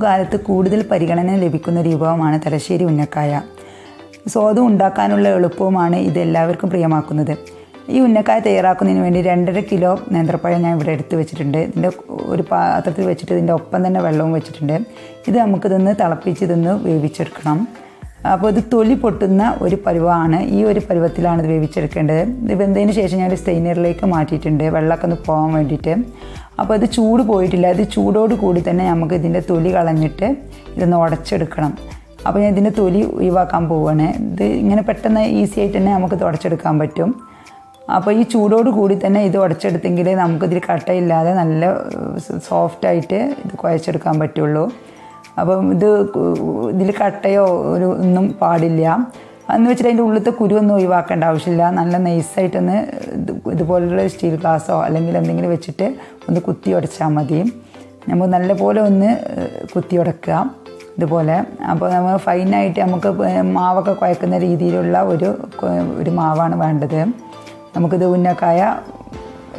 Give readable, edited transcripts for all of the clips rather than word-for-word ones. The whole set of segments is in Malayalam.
കാലത്ത് കൂടുതൽ പരിഗണന ലഭിക്കുന്ന ഒരു വിഭവമാണ് തലശ്ശേരി ഉന്നക്കായ. സ്വാദും ഉണ്ടാക്കാനുള്ള എളുപ്പവുമാണ് ഇത് എല്ലാവർക്കും പ്രിയമാക്കുന്നത്. ഈ ഉന്നക്കായ തയ്യാറാക്കുന്നതിന് വേണ്ടി 2.5 കിലോ നേന്ത്രപ്പഴം ഞാൻ ഇവിടെ എടുത്ത് വെച്ചിട്ടുണ്ട്. ഇതിൻ്റെ ഒരു പാത്രത്തിൽ വെച്ചിട്ട് ഇതിൻ്റെ ഒപ്പം തന്നെ വെള്ളവും വെച്ചിട്ടുണ്ട്. ഇത് നമുക്കിതൊന്ന് തിളപ്പിച്ച് ഇതൊന്ന് വേവിച്ചെടുക്കണം. അപ്പോൾ ഇത് തൊലി പൊട്ടുന്ന ഒരു പരുവമാണ്. ഈ ഒരു പരുവത്തിലാണ് ഇത് വേവിച്ചെടുക്കേണ്ടത്. ഇത് വെന്തതിന് ശേഷം ഞാൻ സ്റ്റെയിനറിലേക്ക് മാറ്റിയിട്ടുണ്ട്, വെള്ളമൊക്കെ ഒന്ന് പോകാൻ വേണ്ടിയിട്ട്. അപ്പോൾ ഇത് ചൂട് പോയിട്ടില്ല. ഇത് ചൂടോട് കൂടി തന്നെ നമുക്ക് ഇതിൻ്റെ തൊലി കളഞ്ഞിട്ട് ഇതൊന്ന് ഉടച്ചെടുക്കണം. അപ്പോൾ ഞാൻ ഇതിൻ്റെ തൊലി ഒഴിവാക്കാൻ പോവുകയാണ്. ഇത് ഇങ്ങനെ പെട്ടെന്ന് ഈസി ആയിട്ട് തന്നെ നമുക്ക് ഉടച്ചെടുക്കാൻ പറ്റും. അപ്പോൾ ഈ ചൂടോട് കൂടി തന്നെ ഇത് ഉടച്ചെടുത്തെങ്കിൽ നമുക്കിതിൽ കട്ടയില്ലാതെ നല്ല സോഫ്റ്റായിട്ട് ഇത് കുഴച്ചെടുക്കാൻ പറ്റുള്ളൂ. അപ്പം ഇതിൽ കട്ടയോ ഒന്നും പാടില്ല. അതെന്ന് വെച്ചിട്ട് അതിൻ്റെ ഉള്ളിലത്തെ കുരുവൊന്നും ഒഴിവാക്കേണ്ട ആവശ്യമില്ല. നല്ല നൈസായിട്ടൊന്ന് ഇതുപോലുള്ള സ്റ്റീൽ ഗ്ലാസ്സോ അല്ലെങ്കിൽ എന്തെങ്കിലും വെച്ചിട്ട് ഒന്ന് കുത്തി ഉടച്ചാൽ മതി. നമുക്ക് നല്ലപോലെ ഒന്ന് കുത്തി ഉടക്കുക ഇതുപോലെ. അപ്പോൾ നമ്മൾ ഫൈനായിട്ട് നമുക്ക് മാവൊക്കെ കുഴക്കുന്ന രീതിയിലുള്ള ഒരു മാവാണ് വേണ്ടത്. നമുക്കിത് ഉന്നക്കായ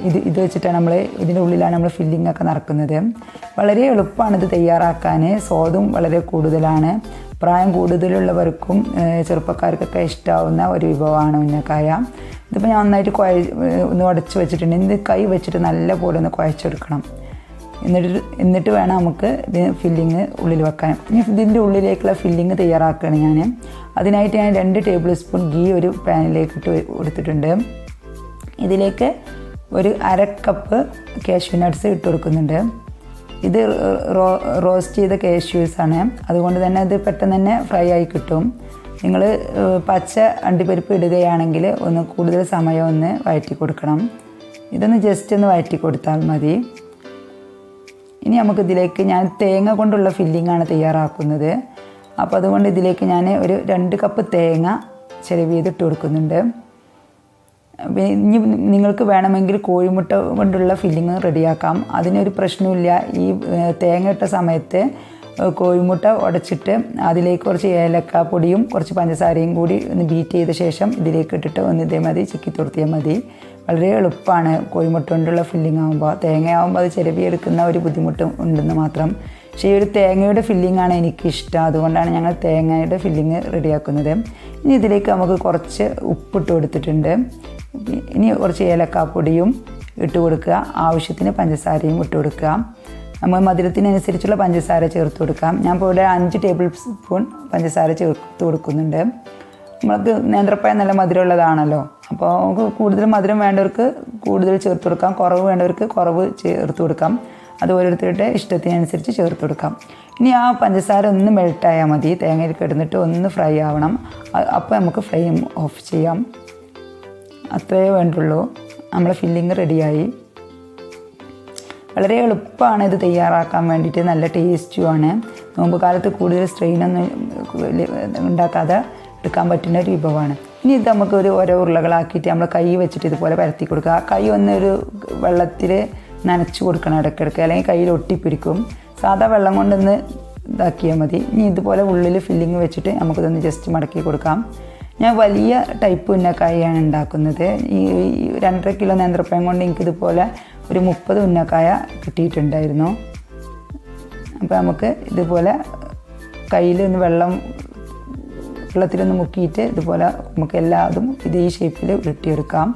ഇത് വെച്ചിട്ടാണ് ഇതിൻ്റെ ഉള്ളിലാണ് നമ്മൾ ഫില്ലിംഗ് ഒക്കെ നടക്കുന്നത്. വളരെ എളുപ്പമാണ് ഇത് തയ്യാറാക്കാൻ. സ്വാദും വളരെ കൂടുതലാണ്. പ്രായം കൂടുതലുള്ളവർക്കും ചെറുപ്പക്കാർക്കൊക്കെ ഇഷ്ടമാവുന്ന ഒരു വിഭവമാണ് ഉന്നക്കായ. ഇതിപ്പോൾ ഞാൻ നന്നായിട്ട് ഒന്ന് ഉടച്ച് വെച്ചിട്ടുണ്ട്. ഇത് കൈ വെച്ചിട്ട് നല്ല പോലെ ഒന്ന് കുഴച്ചെടുക്കണം. എന്നിട്ട് വേണം നമുക്ക് ഇത് ഫില്ലിങ് ഉള്ളിൽ വെക്കാൻ. ഇനി ഇതിൻ്റെ ഉള്ളിലേക്കുള്ള ഫില്ലിങ് തയ്യാറാക്കുകയാണ് ഞാൻ. അതിനായിട്ട് ഞാൻ 2 ടേബിൾ സ്പൂൺ ഗീ ഒരു പാനിലേക്ക് ഇട്ട് കൊടുത്തിട്ടുണ്ട്. ഇതിലേക്ക് ഒരു 1/2 കപ്പ് കാഷ്യൂ നട്ട്സ് ഇട്ട് കൊടുക്കുന്നുണ്ട്. ഇത് റോസ്റ്റ് ചെയ്ത കാഷ്യൂസ് ആണ്. അതുകൊണ്ട് തന്നെ ഇത് പെട്ടെന്ന് തന്നെ ഫ്രൈ ആയി കിട്ടും. നിങ്ങൾ പച്ച അണ്ടിപ്പരിപ്പ് ഇടുകയാണെങ്കിൽ ഒന്ന് കൂടുതൽ സമയം ഒന്ന് വഴറ്റി കൊടുക്കണം. ഇതൊന്ന് ജസ്റ്റ് ഒന്ന് വഴറ്റി കൊടുത്താൽ മതി. ഇനി നമുക്കിതിലേക്ക് ഞാൻ തേങ്ങ കൊണ്ടുള്ള ഫില്ലിങ്ങാണ് തയ്യാറാക്കുന്നത്. അപ്പോൾ അതുകൊണ്ട് ഇതിലേക്ക് ഞാൻ ഒരു 2 കപ്പ് തേങ്ങ ചിരവിയത് ഇട്ട് കൊടുക്കുന്നുണ്ട്. ഇനി നിങ്ങൾക്ക് വേണമെങ്കിൽ കോഴിമുട്ട കൊണ്ടുള്ള ഫില്ലിങ് റെഡിയാക്കാം. അതിനൊരു പ്രശ്നമില്ല. ഈ തേങ്ങ ഇട്ട സമയത്ത് കോഴിമുട്ട ഉടച്ചിട്ട് അതിലേക്ക് കുറച്ച് ഏലക്കാപ്പൊടിയും കുറച്ച് പഞ്ചസാരയും കൂടി ഒന്ന് ബീറ്റ് ചെയ്ത ശേഷം ഇതിലേക്ക് ഇട്ടിട്ട് ഒന്ന് ഇതേമാതിരി ചിക്കി തുറത്തിയാൽ മതി. വളരെ എളുപ്പമാണ് കോഴിമുട്ട കൊണ്ടുള്ള ഫില്ലിങ് ആകുമ്പോൾ. തേങ്ങയാകുമ്പോൾ അത് ചിരവിയെടുക്കുന്ന ഒരു ബുദ്ധിമുട്ട് ഉണ്ടെന്ന് മാത്രം. പക്ഷേ ഈ ഒരു തേങ്ങയുടെ ഫില്ലിങ്ങാണ് എനിക്കിഷ്ടം. അതുകൊണ്ടാണ് ഞങ്ങൾ തേങ്ങയുടെ ഫില്ലിങ് റെഡിയാക്കുന്നത്. ഇനി ഇതിലേക്ക് നമുക്ക് കുറച്ച് ഉപ്പിട്ട് കൊടുത്തിട്ടുണ്ട്. ഇനി കുറച്ച് ഏലക്കാപ്പൊടിയും ഇട്ട് കൊടുക്കുക. ആവശ്യത്തിന് പഞ്ചസാരയും ഇട്ട് കൊടുക്കുക. നമ്മൾ മധുരത്തിനനുസരിച്ചുള്ള പഞ്ചസാര ചേർത്ത് കൊടുക്കാം. ഞാൻ ഇപ്പോൾ ഇവിടെ 5 ടേബിൾ സ്പൂൺ പഞ്ചസാര ചേർത്ത് കൊടുക്കുന്നുണ്ട്. നമ്മൾക്ക് നേന്ത്രപ്പഴം നല്ല മധുരമുള്ളതാണല്ലോ. അപ്പോൾ നമുക്ക് കൂടുതൽ മധുരം വേണ്ടവർക്ക് കൂടുതൽ ചേർത്ത് കൊടുക്കാം, കുറവ് വേണ്ടവർക്ക് കുറവ് ചേർത്ത് കൊടുക്കാം. അത് ഓരോരുത്തരുടെ ഇഷ്ടത്തിനനുസരിച്ച് ചേർത്ത് കൊടുക്കാം. ഇനി ആ പഞ്ചസാര ഒന്ന് മെൽട്ടായാൽ മതി. തേങ്ങയിൽ കിടന്നിട്ട് ഒന്ന് ഫ്രൈ ആവണം. അപ്പോൾ നമുക്ക് ഫ്ലെയിം ഓഫ് ചെയ്യാം. അത്രയേ വേണ്ടുള്ളൂ. നമ്മുടെ ഫില്ലിങ് റെഡിയായി. വളരെ എളുപ്പമാണ് ഇത് തയ്യാറാക്കാൻ വേണ്ടിയിട്ട്. നല്ല ടേസ്റ്റുമാണ്. നോമ്പ് കാലത്ത് കൂടുതൽ സ്ട്രെയിനൊന്നും ഉണ്ടാക്കാതെ എടുക്കാൻ പറ്റുന്ന ഒരു വിഭവമാണ്. ഇനി ഇത് നമുക്ക് ഓരോ ഉരുളകളാക്കിയിട്ട് നമ്മൾ കൈ വെച്ചിട്ട് ഇതുപോലെ പരത്തി കൊടുക്കുക. കൈ ഒരു വെള്ളത്തിൽ നനച്ച് കൊടുക്കണം ഇടയ്ക്കിടയ്ക്ക്, അല്ലെങ്കിൽ കയ്യിൽ ഒട്ടിപ്പിടിക്കും. സാധാ വെള്ളം കൊണ്ടൊന്ന് ഇതാക്കിയാൽ മതി. ഇനി ഇതുപോലെ ഉള്ളിൽ ഫില്ലിങ് വെച്ചിട്ട് നമുക്കിതൊന്ന് ജസ്റ്റ് മടക്കി കൊടുക്കാം. ഞാൻ വലിയ ടൈപ്പ് ഉന്നക്കായാണ് ഉണ്ടാക്കുന്നത്. ഈ 2.5 കിലോ നേന്ത്രപ്പഴം കൊണ്ട് എനിക്കിതുപോലെ ഒരു 30 ഉന്നക്കായ കിട്ടിയിട്ടുണ്ടായിരുന്നു. അപ്പോൾ നമുക്ക് ഇതുപോലെ കയ്യിൽ ഒന്ന് വെള്ളത്തിലൊന്ന് മുക്കിയിട്ട് ഇതുപോലെ നമുക്ക് എല്ലാതും ഇതേ ഷേപ്പിൽ ഉരുട്ടിയെടുക്കാം.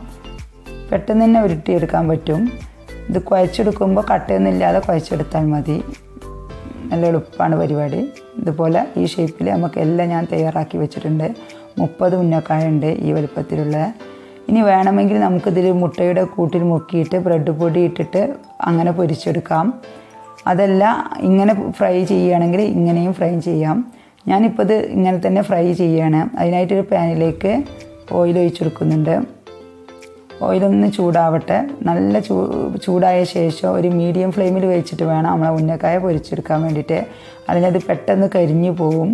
പെട്ടെന്ന് തന്നെ ഉരുട്ടിയെടുക്കാൻ പറ്റും. ഇത് കുഴച്ചെടുക്കുമ്പോൾ കട്ടയൊന്നും ഇല്ലാതെ കുഴച്ചെടുത്താൽ മതി. നല്ല എളുപ്പമാണ് പരിപാടി. ഇതുപോലെ ഈ ഷേപ്പിൽ നമുക്ക് എല്ലാം ഞാൻ തയ്യാറാക്കി വെച്ചിട്ടുണ്ട്. 30 ഉന്നക്കായ ഉണ്ട് ഈ വലുപ്പത്തിലുള്ള. ഇനി വേണമെങ്കിൽ നമുക്കിതിൽ മുട്ടയുടെ കൂട്ടിൽ മുക്കിയിട്ട് ബ്രെഡ് പൊടി ഇട്ടിട്ട് അങ്ങനെ പൊരിച്ചെടുക്കാം. അതല്ല ഇങ്ങനെ ഫ്രൈ ചെയ്യുകയാണെങ്കിൽ ഇങ്ങനെയും ഫ്രൈ ചെയ്യാം. ഞാനിപ്പോൾ ഇത് ഇങ്ങനെ തന്നെ ഫ്രൈ ചെയ്യുകയാണ്. അതിനായിട്ടൊരു പാനിലേക്ക് ഓയിൽ ഒഴിച്ചെടുക്കുന്നുണ്ട്. ഓയിലൊന്ന് ചൂടാവട്ടെ. നല്ല ചൂടായ ശേഷം ഒരു മീഡിയം ഫ്ലെയിമിൽ വെച്ചിട്ട് വേണം നമ്മളെ ഉന്നക്കായ പൊരിച്ചെടുക്കാൻ വേണ്ടിയിട്ട്. അല്ലെങ്കിൽ അത് പെട്ടെന്ന് കരിഞ്ഞു പോവും.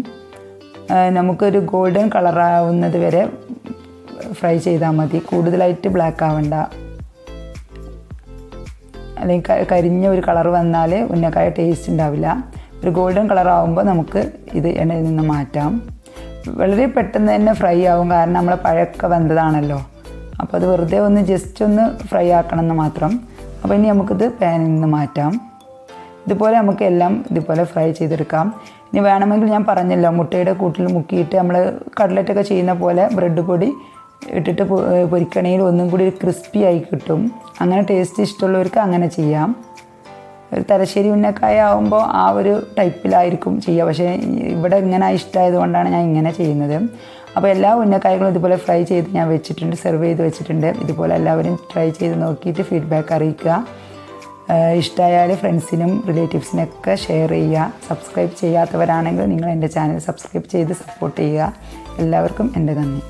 നമുക്കൊരു ഗോൾഡൻ കളറാവുന്നത് വരെ ഫ്രൈ ചെയ്താൽ മതി. കൂടുതലായിട്ട് ബ്ലാക്ക് ആവണ്ട. അല്ലെങ്കിൽ കരിഞ്ഞ ഒരു കളർ വന്നാൽ ഉന്നക്കായ ടേസ്റ്റ് ഉണ്ടാവില്ല. ഒരു ഗോൾഡൻ കളറാവുമ്പോൾ നമുക്ക് ഇത് എണ്ണയിൽ നിന്ന് മാറ്റാം. വളരെ പെട്ടെന്ന് തന്നെ ഫ്രൈ ആവും. കാരണം നമ്മളെ പഴമൊക്കെ വെന്തതാണല്ലോ. അപ്പോൾ അത് വെറുതെ ഒന്ന് ജസ്റ്റ് ഒന്ന് ഫ്രൈ ആക്കണം എന്ന് മാത്രം. അപ്പോൾ ഇനി നമുക്കിത് പാനിൽ നിന്ന് മാറ്റാം. ഇതുപോലെ നമുക്ക് എല്ലാം ഇതുപോലെ ഫ്രൈ ചെയ്തെടുക്കാം. ഇനി വേണമെങ്കിൽ ഞാൻ പറഞ്ഞല്ലോ മുട്ടയുടെ കൂട്ടിൽ മുക്കിയിട്ട് നമ്മൾ കട്ട്ലറ്റൊക്കെ ചെയ്യുന്ന പോലെ ബ്രെഡ് പൊടി ഇട്ടിട്ട് പൊരിക്കണമെങ്കിൽ ഒന്നും കൂടി ക്രിസ്പി ആയി കിട്ടും. അങ്ങനെ ടേസ്റ്റ് ഇഷ്ടമുള്ളവർക്ക് അങ്ങനെ ചെയ്യാം. ഒരു തലശ്ശേരി ഉന്നക്കായ ആകുമ്പോൾ ആ ഒരു ടൈപ്പിലായിരിക്കും ചെയ്യുക. പക്ഷേ ഇവിടെ ഇങ്ങനെ ഇഷ്ടമായത് കൊണ്ടാണ് ഞാൻ ഇങ്ങനെ ചെയ്യുന്നത്. അപ്പോൾ എല്ലാ ഉന്നക്കായകളും ഇതുപോലെ ഫ്രൈ ചെയ്ത് ഞാൻ വെച്ചിട്ടുണ്ട്, സെർവ് ചെയ്ത് വെച്ചിട്ടുണ്ട്. ഇതുപോലെ എല്ലാവരും ട്രൈ ചെയ്ത് നോക്കിയിട്ട് ഫീഡ്ബാക്ക് അറിയിക്കുക. ഇഷ്ടമായാൽ ഫ്രണ്ട്സിനും റിലേറ്റീവ്സിനൊക്കെ ഷെയർ ചെയ്യുക. സബ്സ്ക്രൈബ് ചെയ്യാത്തവരാണെങ്കിൽ നിങ്ങൾ എൻ്റെ ചാനൽ സബ്സ്ക്രൈബ് ചെയ്ത് സപ്പോർട്ട് ചെയ്യുക. എല്ലാവർക്കും എൻ്റെ നന്ദി.